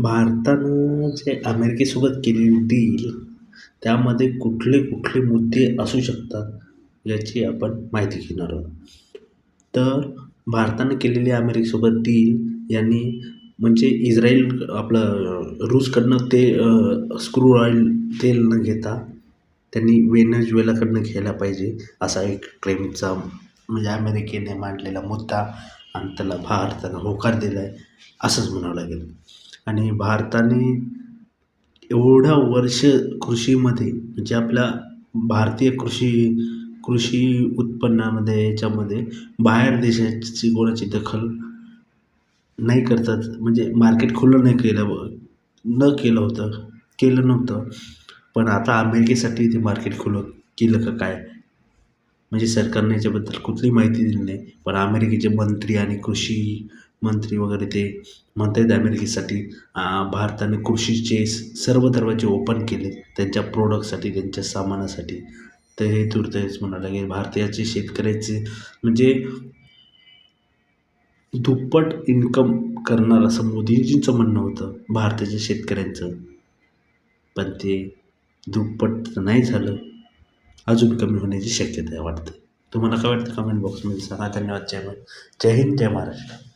भारतानं जे अमेरिकेसोबत केलेली डील, त्यामध्ये कुठले कुठले मुद्दे असू शकतात, याची आपण माहिती घेणार आहोत. तर भारतानं केलेली अमेरिकेसोबत डील यांनी म्हणजे इस्राईल आपलं रूसकडनं ते क्रूड ऑइल तेल न घेता त्यांनी व्हेनेझुएलाकडनं घ्यायला पाहिजे, असा एक ट्रेंडचा म्हणजे अमेरिकेने मांडलेला मुद्दा आणि त्याला भारतानं होकार दिला आहे, असंच म्हणावं लागेल. आणि भारताने एवढ्या वर्ष कृषीमध्ये म्हणजे आपल्या भारतीय कृषी कृषी उत्पन्नामध्ये याच्यामध्ये बाहेर देशाची कोणाची दखल नाही करतात म्हणजे मार्केट खुलं नाही केलं होतं, केलं नव्हतं. पण आता अमेरिकेसाठी ते मार्केट खुलं केलं का काय? म्हणजे सरकारने याच्याबद्दल कुठलीही माहिती दिली नाही. पण अमेरिकेचे मंत्री आणि कृषी मंत्री वगैरे ते म्हणत आहेत अमेरिकेसाठी भारताने कृषीचे सर्व दरवाजे ओपन केले त्यांच्या प्रोडक्टसाठी, त्यांच्या सामानासाठी. तर हे दुर्दैवच म्हणावं लागेल. भारताचे शेतकऱ्याचे म्हणजे दुप्पट इन्कम करणार असं मोदीजींचं म्हणणं होतं भारताच्या शेतकऱ्यांचं. पण ते दुप्पट तर नाही झालं. अजून कमी होण्याची शक्यता आहे वाटते. तुम्हाला काय वाटतं कमेंट बॉक्समध्ये सांगा. धन्यवाद. जय हिंद, जय महाराष्ट्र.